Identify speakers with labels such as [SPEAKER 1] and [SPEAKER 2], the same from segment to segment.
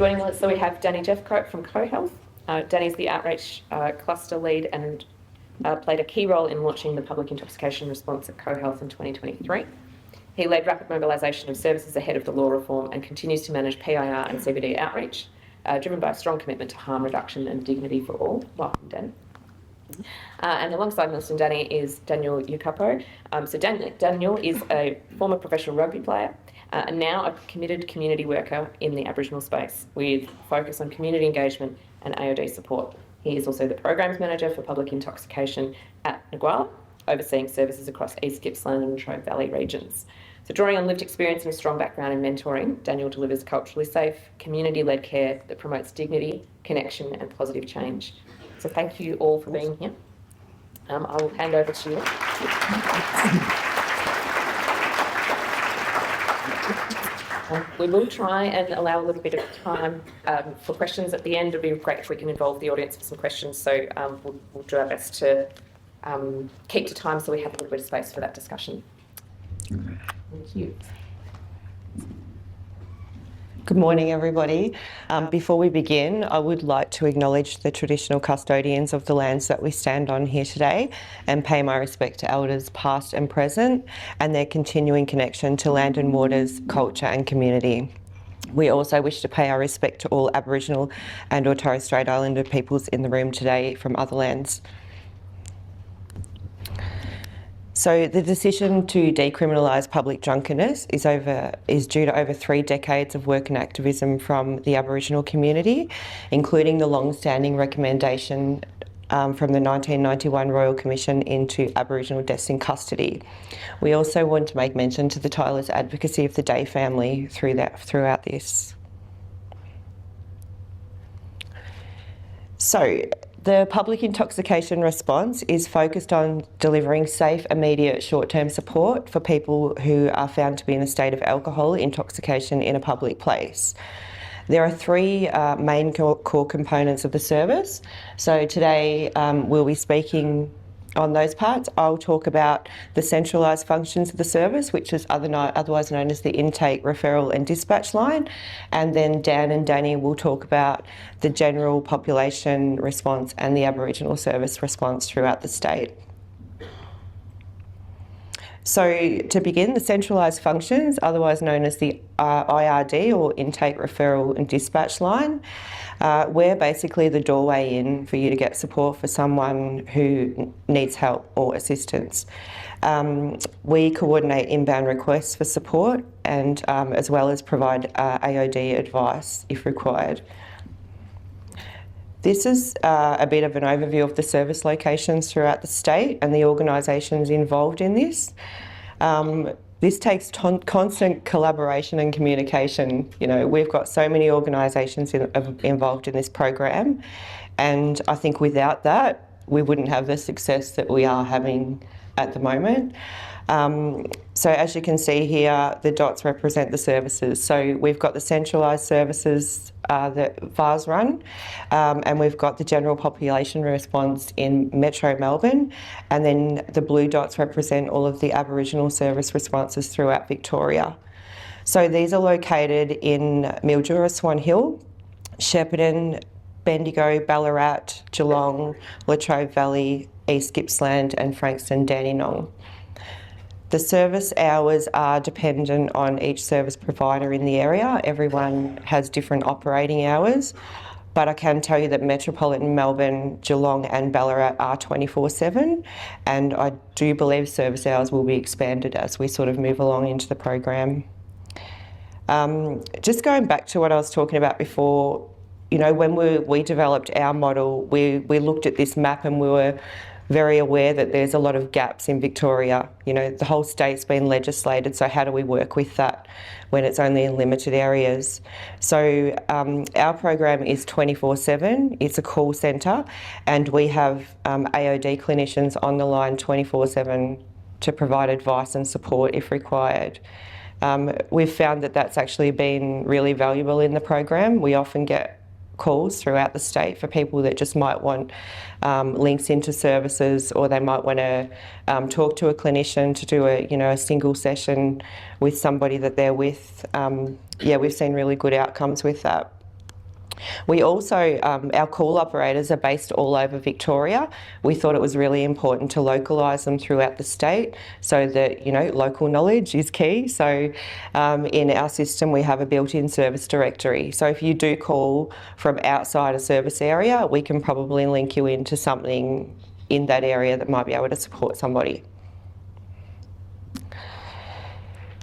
[SPEAKER 1] Joining us, so we have Danny Jeffcote from cohealth. Danny's the outreach cluster lead and played a key role in launching the public intoxication response at cohealth in 2023. He led rapid mobilisation of services ahead of the law reform and continues to manage PIR and CBD outreach, driven by a strong commitment to harm reduction and dignity for all. Welcome, Dan. And alongside Melissa and Danny is Daniel Yakopo. So Daniel is a former professional rugby player and now a committed community worker in the Aboriginal space with focus on community engagement and AOD support. He is also the Programs Manager for Public Intoxication at Ngwalla, overseeing services across East Gippsland and Latrobe Valley regions. So drawing on lived experience and a strong background in mentoring, Daniel delivers culturally safe, community-led care that promotes dignity, connection and positive change. So thank you all for being here. I will hand over to you. We will try and allow a little bit of time for questions at the end. It would be great if we can involve the audience with some questions. So we'll do our best to keep to time so we have a little bit of space for that discussion. Thank you.
[SPEAKER 2] Good morning, everybody. Before we begin, I would like to acknowledge the traditional custodians of the lands that we stand on here today and pay my respect to elders past and present and their continuing connection to land and waters, culture and community. We also wish to pay our respect to all Aboriginal and or Torres Strait Islander peoples in the room today from other lands. So the decision to decriminalise public drunkenness is due to over 3 decades of work and activism from the Aboriginal community, including the long-standing recommendation from the 1991 Royal Commission into Aboriginal deaths in custody. We also want to make mention to the tireless advocacy of the Day family throughout this. So, the public intoxication response is focused on delivering safe, immediate, short-term support for people who are found to be in a state of alcohol intoxication in a public place. There are 3 main core components of the service. So today we'll be speaking on those parts. I'll talk about the centralised functions of the service, which is otherwise known as the intake, referral and dispatch line. And then Dan and Danny will talk about the general population response and the Aboriginal service response throughout the state. So to begin, the centralised functions, otherwise known as the IRD or intake, referral and dispatch line, we're basically the doorway in for you to get support for someone who needs help or assistance. We coordinate inbound requests for support and as well as provide AOD advice if required. This is a bit of an overview of the service locations throughout the state and the organisations involved in this. This takes constant collaboration and communication. You know, we've got so many organisations involved in this program, and I think without that, we wouldn't have the success that we are having at the moment. So as you can see here, the dots represent the services. So we've got the centralised services that VAHS run, and we've got the general population response in Metro Melbourne, and then the blue dots represent all of the Aboriginal service responses throughout Victoria. So these are located in Mildura, Swan Hill, Shepparton, Bendigo, Ballarat, Geelong, Latrobe Valley, East Gippsland and Frankston, Dandenong. The service hours are dependent on each service provider in the area. Everyone has different operating hours, but I can tell you that Metropolitan Melbourne, Geelong and Ballarat are 24/7, and I do believe service hours will be expanded as we sort of move along into the program. Just going back to what I was talking about before, you know, when we developed our model, we looked at this map and we were very aware that there's a lot of gaps in Victoria. You know, the whole state's been legislated, so how do we work with that when it's only in limited areas? So our program is 24/7, it's a call centre, and we have AOD clinicians on the line 24/7 to provide advice and support if required. We've found that that's actually been really valuable in the program. We often get calls throughout the state for people that just might want links into services, or they might want to talk to a clinician to do a single session with somebody that they're with. Yeah, we've seen really good outcomes with that. We also, our call operators are based all over Victoria. We thought it was really important to localise them throughout the state so that, local knowledge is key. So in our system, we have a built-in service directory. So if you do call from outside a service area, we can probably link you into something in that area that might be able to support somebody.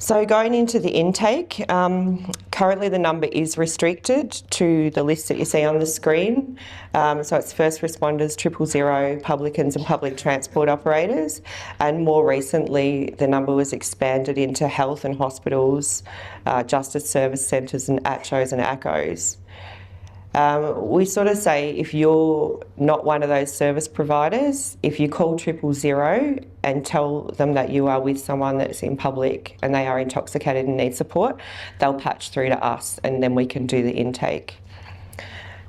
[SPEAKER 2] So going into the intake, currently the number is restricted to the list that you see on the screen. So it's first responders, 000, publicans and public transport operators. And more recently, the number was expanded into health and hospitals, justice service centres and ACCHOs and ACCOs. We sort of say if you're not one of those service providers, if you call 000 and tell them that you are with someone that's in public and they are intoxicated and need support, they'll patch through to us and then we can do the intake.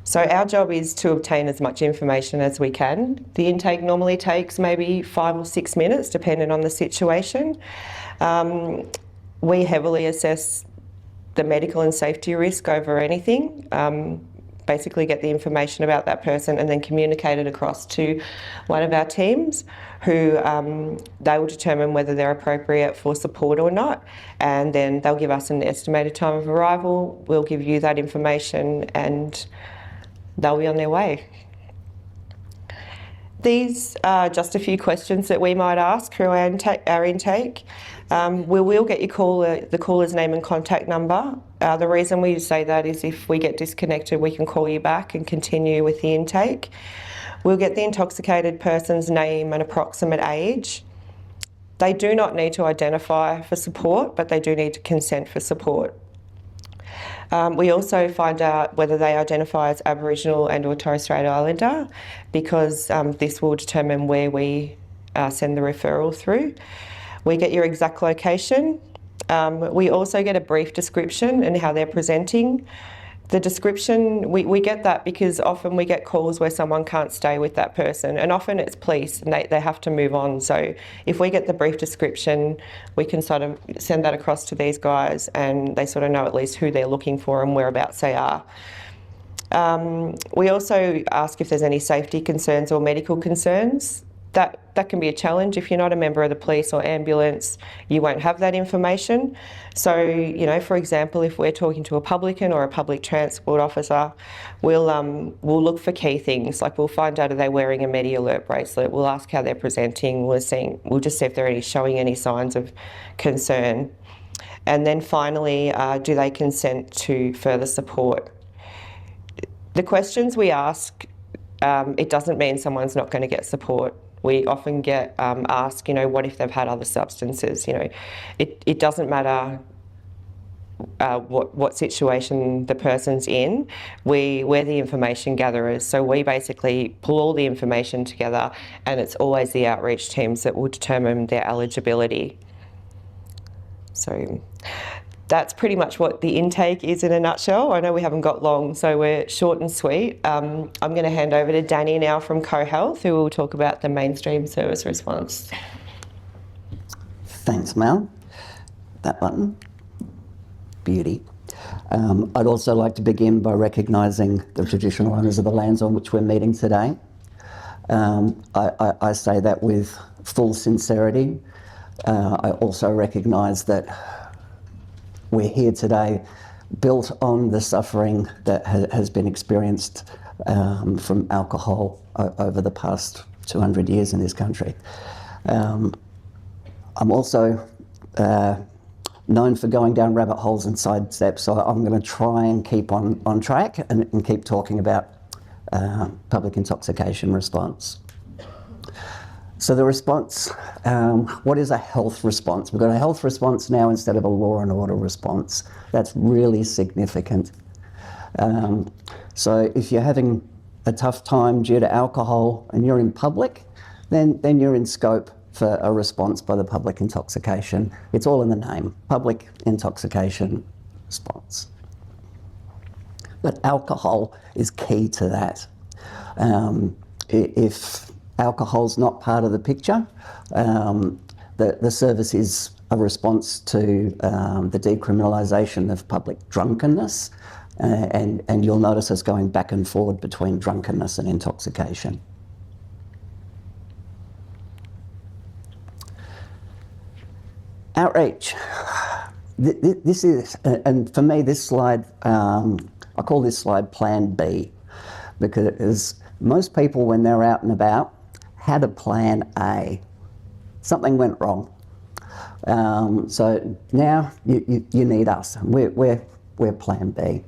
[SPEAKER 2] So our job is to obtain as much information as we can. The intake normally takes maybe 5 or 6 minutes, depending on the situation. We heavily assess the medical and safety risk over anything. Basically get the information about that person and then communicate it across to one of our teams who they will determine whether they're appropriate for support or not, and then they'll give us an estimated time of arrival. We'll give you that information and they'll be on their way. These are just a few questions that we might ask through our intake. We will get the caller's name and contact number. The reason we say that is if we get disconnected, we can call you back and continue with the intake. We'll get the intoxicated person's name and approximate age. They do not need to identify for support, but they do need to consent for support. We also find out whether they identify as Aboriginal and or Torres Strait Islander, because this will determine where we send the referral through. We get your exact location. We also get a brief description and how they're presenting. The description, we get that because often we get calls where someone can't stay with that person, and often it's police and they have to move on. So if we get the brief description, we can sort of send that across to these guys and they sort of know at least who they're looking for and whereabouts they are. We also ask if there's any safety concerns or medical concerns. That can be a challenge. If you're not a member of the police or ambulance, you won't have that information. So, for example, if we're talking to a publican or a public transport officer, we'll look for key things. Like we'll find out, are they wearing a Medi Alert bracelet? We'll ask how they're presenting. We'll just see if they're showing any signs of concern. And then finally, do they consent to further support? The questions we ask, it doesn't mean someone's not going to get support. We often get asked, what if they've had other substances? It doesn't matter what situation the person's in. We're the information gatherers, so we basically pull all the information together, and it's always the outreach teams that will determine their eligibility. So that's pretty much what the intake is in a nutshell. I know we haven't got long, so we're short and sweet. I'm going to hand over to Danny now from cohealth, who will talk about the mainstream service response.
[SPEAKER 3] Thanks, Mel. That button. Beauty. I'd also like to begin by recognising the traditional owners of the lands on which we're meeting today. I say that with full sincerity. I also recognise that we're here today built on the suffering that has been experienced from alcohol over the past 200 years in this country. I'm also known for going down rabbit holes and sidesteps, so I'm going to try and keep on track and keep talking about public intoxication response. So the response, what is a health response? We've got a health response now instead of a law and order response. That's really significant. So if you're having a tough time due to alcohol and you're in public, then you're in scope for a response by the public intoxication. It's all in the name, public intoxication response. But alcohol is key to that. If alcohol's not part of the picture, the service is a response to the decriminalisation of public drunkenness and you'll notice us going back and forward between drunkenness and intoxication. Outreach. This is, and for me, this slide, I call this slide Plan B, because most people, when they're out and about, had a Plan A. Something went wrong. So now you need us. We're Plan B.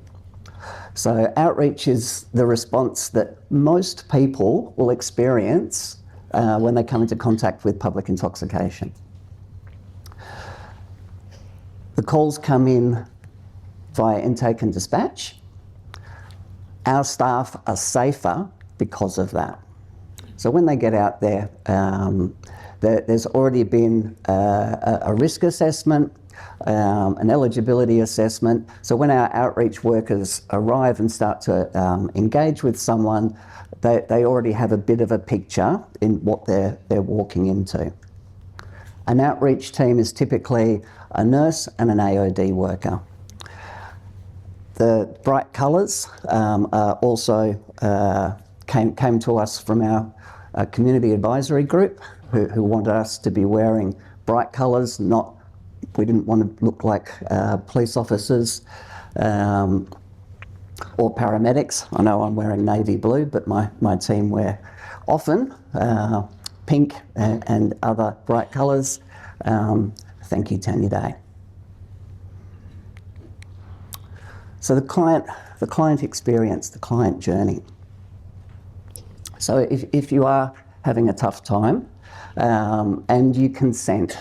[SPEAKER 3] So outreach is the response that most people will experience when they come into contact with public intoxication. The calls come in via intake and dispatch. Our staff are safer because of that. So when they get out there, there's already been a risk assessment, an eligibility assessment. So when our outreach workers arrive and start to engage with someone, they already have a bit of a picture in what they're walking into. An outreach team is typically a nurse and an AOD worker. The bright colours also came to us from our community advisory group, who wanted us to be wearing bright colours. We didn't want to look like police officers or paramedics. I know I'm wearing navy blue, but my team wear often pink and other bright colours. Thank you, Tanya Day. So the client experience, the client journey. So if you are having a tough time and you consent,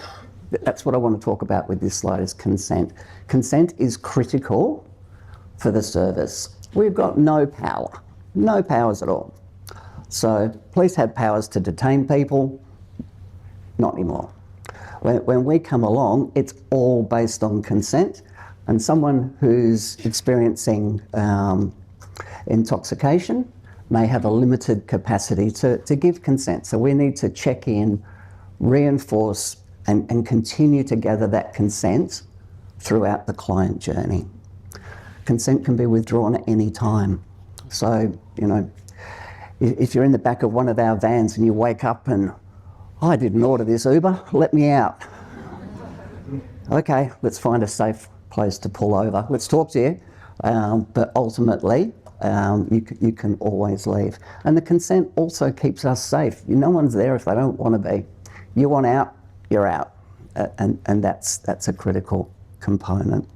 [SPEAKER 3] that's what I want to talk about with this slide, is consent. Consent is critical for the service. We've got no powers at all. So police had powers to detain people, not anymore. When we come along, it's all based on consent, and someone who's experiencing intoxication may have a limited capacity to give consent. So we need to check in, reinforce, and continue to gather that consent throughout the client journey. Consent can be withdrawn at any time. So, if you're in the back of one of our vans and you wake up and, I didn't order this Uber, let me out. Okay, let's find a safe place to pull over. Let's talk to you. But ultimately, you can always leave. And the consent also keeps us safe. No one's there if they don't want to be. You want out, you're out. And that's a critical component.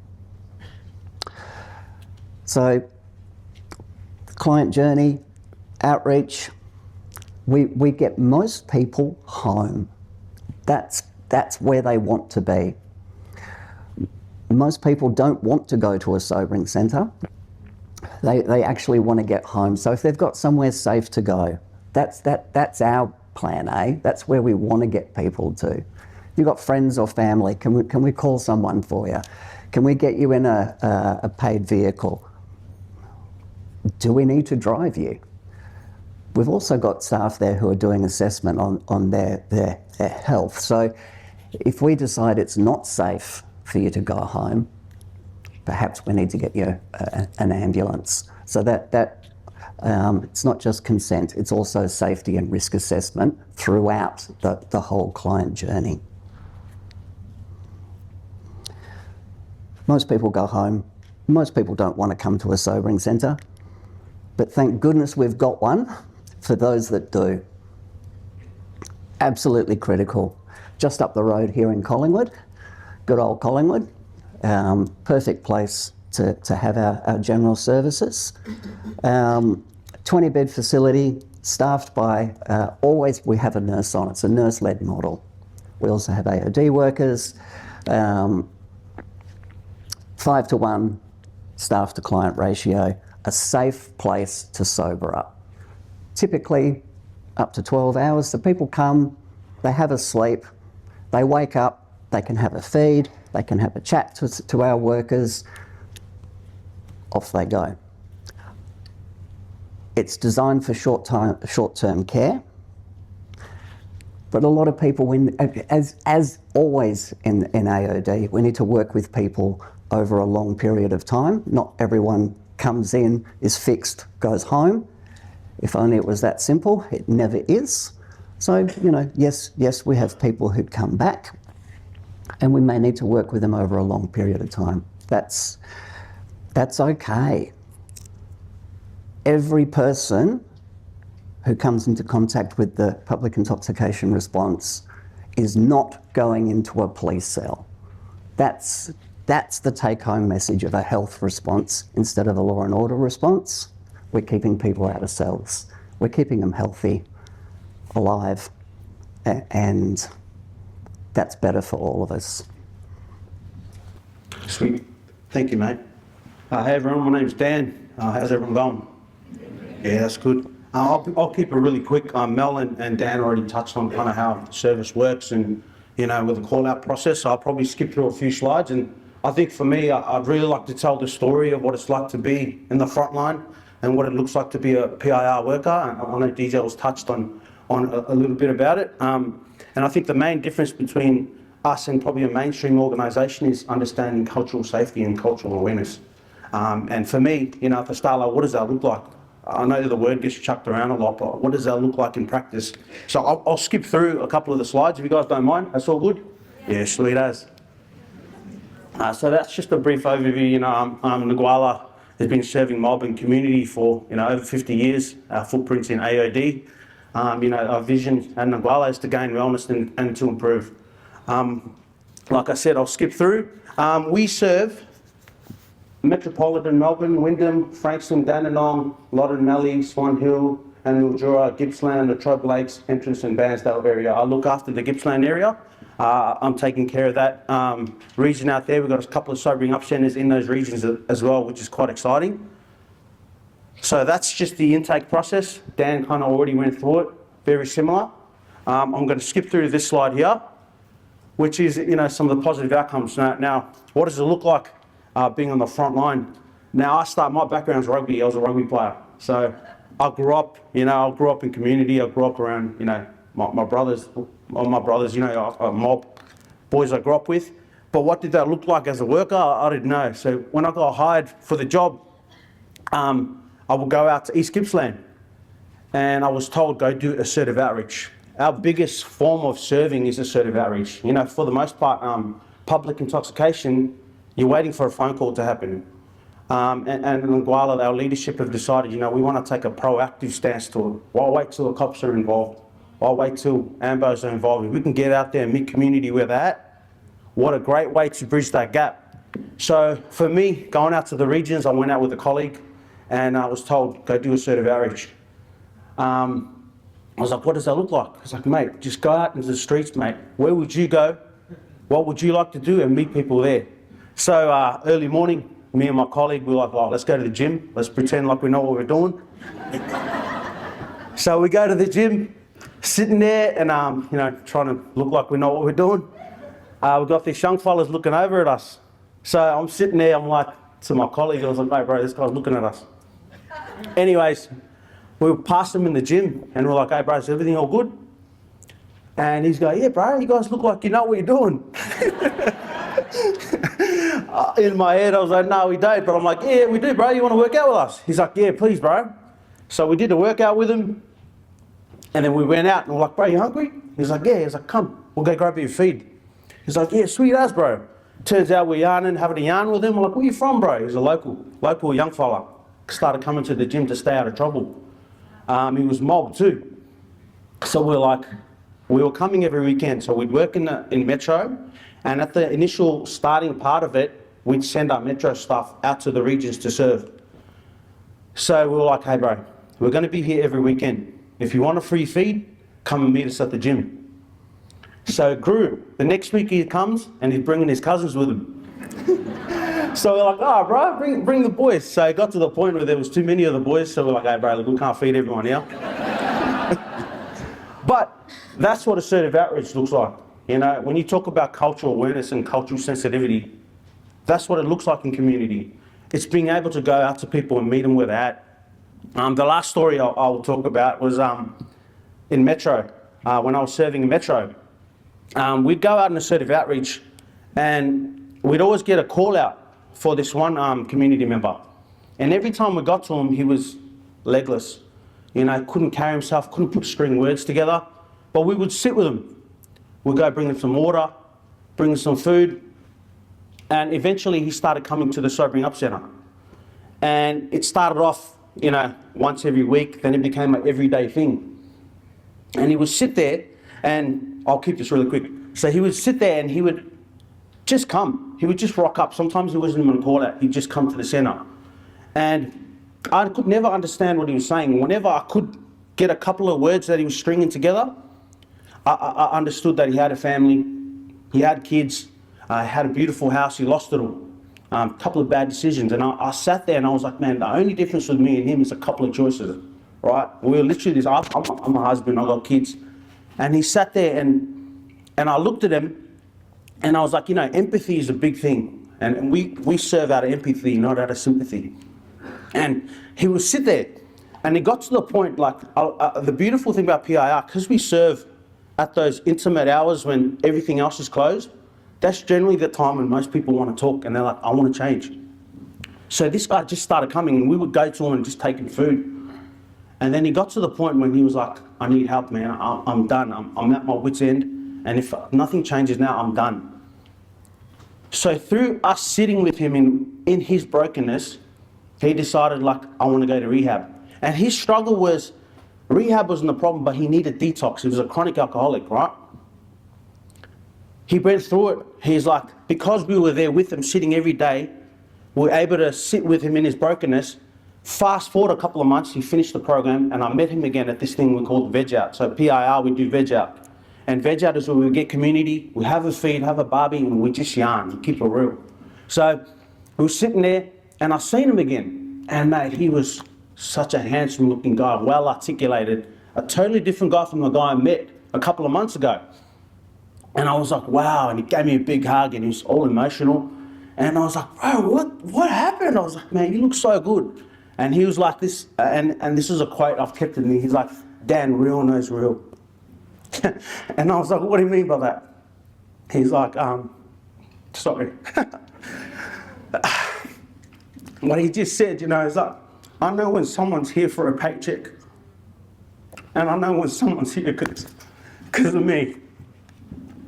[SPEAKER 3] So, client journey, outreach, we get most people home. That's where they want to be. Most people don't want to go to a sobering centre. They actually want to get home. So if they've got somewhere safe to go, that's our plan A. That's where we want to get people to. If you've got friends or family, can we call someone for you? Can we get you in a paid vehicle? Do we need to drive you? We've also got staff there who are doing assessment on their health. So if we decide it's not safe for you to go home, perhaps we need to get you an ambulance. So that it's not just consent, it's also safety and risk assessment throughout the whole client journey. Most people go home. Most people don't want to come to a sobering centre, but thank goodness we've got one for those that do. Absolutely critical. Just up the road here in Collingwood, good old Collingwood, perfect place to have our general services. 20-bed facility, staffed by, always we have a nurse on. It's a nurse-led model. We also have AOD workers, 5-to-1 staff to client ratio, a safe place to sober up. Typically up to 12 hours. So people come, they have a sleep, they wake up, they can have a feed, they can have a chat to our workers, off they go. It's designed for short-term care, but a lot of people, as always in AOD, we need to work with people over a long period of time. Not everyone comes in, is fixed, goes home. If only it was that simple. It never is. So, you know, yes, we have people who come back, and we may need to work with them over a long period of time. That's okay. Every person who comes into contact with the public intoxication response is not going into a police cell. That's the take-home message of a health response instead of a law and order response. We're keeping people out of cells. We're keeping them healthy, alive, and that's better for all of us.
[SPEAKER 4] Sweet. Thank you, mate. Hey everyone, my name's Dan. How's everyone going? Yeah, that's good. I'll keep it really quick. Mel and Dan already touched on kind of how the service works and, you know, with the call-out process. So I'll probably skip through a few slides. And I think for me, I'd really like to tell the story of what it's like to be in the front line and what it looks like to be a PIR worker. And I know DJ was touched on a little bit about it. And I think the main difference between us and probably a mainstream organisation is understanding cultural safety and cultural awareness. And for me, you know, at the start, like, what does that look like? I know the word gets chucked around a lot, but what does that look like in practice? So I'll skip through a couple of the slides if you guys don't mind. That's all good? Yeah, sweet as. So that's just a brief overview. You know, Ngwalla has been serving Melbourne community for, you know, over 50 years. Our footprints in AOD. You know, our vision at Ngwalla is to gain wellness and to improve. Like I said, I'll skip through. We serve Metropolitan Melbourne, Wyndham, Frankston, Dandenong, Loddon Mallee, Swan Hill, and Mildura, Gippsland, Latrobe Lakes, Entrance and Bairnsdale area. I look after the Gippsland area. I'm taking care of that region out there. We've got a couple of sobering up centres in those regions as well, which is quite exciting. So that's just the intake process. Dan kind of already went through it, very similar. I'm going to skip through this slide here, which is, you know, some of the positive outcomes. Now, what does it look like being on the front line? Now, my background's rugby. I was a rugby player. So I grew up in community. I grew up around, you know, my brothers, you know, a mob, boys I grew up with. But what did that look like as a worker? I didn't know. So when I got hired for the job, I would go out to East Gippsland, and I was told, go do assertive outreach. Our biggest form of serving is assertive outreach. You know, for the most part, public intoxication, you're waiting for a phone call to happen. And in Ngwalla, our leadership have decided, you know, we want to take a proactive stance to it. Why wait till the cops are involved? Why wait till AMBOs are involved? If we can get out there and meet community where they're at, what a great way to bridge that gap. So for me, going out to the regions, I went out with a colleague, and I was told, go do assertive outreach. I was like, what does that look like? I was like, mate, just go out into the streets, mate. Where would you go? What would you like to do? And meet people there. So early morning, me and my colleague, we were like, well, let's go to the gym. Let's pretend like we know what we're doing. So we go to the gym, sitting there and, you know, trying to look like we know what we're doing. We've got these young fellas looking over at us. So I'm sitting there, I'm like, to my colleague, I was like, mate, bro, this guy's looking at us. Anyways, we were past him in the gym, and we're like, hey, bro, is everything all good? And he's going, yeah, bro, you guys look like you know what you're doing. In my head, I was like, no, we don't. But I'm like, yeah, we do, bro. You want to work out with us? He's like, yeah, please, bro. So we did a workout with him, and then we went out, and we're like, bro, you hungry? He's like, yeah. He's like, come, we'll go grab you a feed. He's like, yeah, sweet as, bro. Turns out we're yarning, having a yarn with him. We're like, where you from, bro? He's a local young fella. Started coming to the gym to stay out of trouble. He was mob too. So we were coming every weekend. So we'd work in Metro, and at the initial starting part of it, we'd send our Metro stuff out to the regions to serve. So we were like, hey bro, we're going to be here every weekend. If you want a free feed, come and meet us at the gym. So it grew. The next week he comes and he's bringing his cousins with him. So we're like, oh bro, bring the boys. So it got to the point where there was too many of the boys. So we're like, hey bro, look, we can't feed everyone here. But that's what assertive outreach looks like. You know, when you talk about cultural awareness and cultural sensitivity, that's what it looks like in community. It's being able to go out to people and meet them where they're at. The last story I'll talk about was in Metro, when I was serving in Metro. We'd go out in assertive outreach, and we'd always get a call out for this one community member. And every time we got to him, he was legless. You know, couldn't carry himself, couldn't put string words together. But we would sit with him. We'd go bring him some water, bring him some food. And eventually he started coming to the Sobering Up Centre. And it started off, you know, once every week, then it became an everyday thing. And he would sit there, and I'll keep this really quick. So he would sit there and he would just come. He would just rock up. Sometimes he wasn't even a call out. He'd just come to the centre. And I could never understand what he was saying. Whenever I could get a couple of words that he was stringing together, I understood that he had a family, he had kids, had a beautiful house, he lost it all. A couple of bad decisions. And I sat there and I was like, man, the only difference with me and him is a couple of choices, right? We were literally this, I'm a husband, I've got kids. And he sat there and I looked at him and I was like, you know, empathy is a big thing. And we serve out of empathy, not out of sympathy. And he would sit there and it got to the point, like, the beautiful thing about PIR, because we serve at those intimate hours when everything else is closed, that's generally the time when most people want to talk and they're like, I want to change. So this guy just started coming and we would go to him and just take him food. And then he got to the point when he was like, I need help, man. I'm done. I'm at my wit's end. And if nothing changes now, I'm done. So through us sitting with him in his brokenness, he decided, like, I want to go to rehab. And his struggle was, rehab wasn't the problem, but he needed detox. He was a chronic alcoholic, right? He went through it. He's like, because we were there with him, sitting every day, we were able to sit with him in his brokenness. Fast forward a couple of months, he finished the program, and I met him again at this thing we call Veg Out. So PIR, we do Veg Out. And Veg Out is where we get community, we have a feed, have a barbie, and we just yarn, we keep it real. So we were sitting there, and I seen him again. And mate, he was such a handsome looking guy, well articulated, a totally different guy from the guy I met a couple of months ago. And I was like, wow, and he gave me a big hug and he was all emotional. And I was like, bro, what happened? I was like, man, you look so good. And he was like this, and this is a quote I've kept in me. He's like, Dan, real knows real. And I was like, what do you mean by that? He's like, sorry. What he just said, you know, is like, I know when someone's here for a paycheck, and I know when someone's here because of me.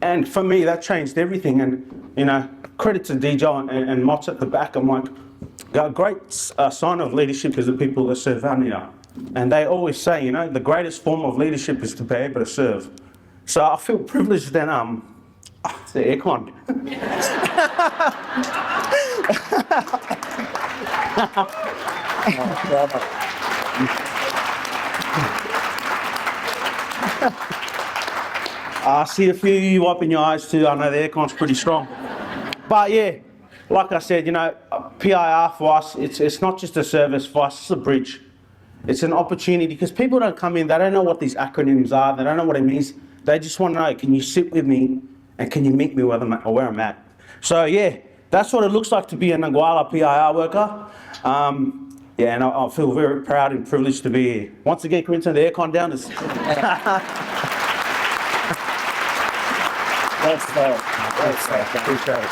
[SPEAKER 4] And for me, that changed everything. And, you know, credit to DJ and Mott's at the back. I'm like, a great sign of leadership is the people that serve Vania. And they always say, you know, the greatest form of leadership is to be able to serve. So I feel privileged that, it's the aircon. I see a few of you wiping your eyes too. I know the aircon's pretty strong. But yeah, like I said, you know, PIR for us, it's not just a service for us, it's a bridge. It's an opportunity because people don't come in, they don't know what these acronyms are, they don't know what it means. They just want to know, can you sit with me and can you meet me where I'm at? So yeah, that's what it looks like to be an Ngwalla PIR worker. Yeah, and I feel very proud and privileged to be here. Once again, can we turn the aircon down? Thanks, appreciate it.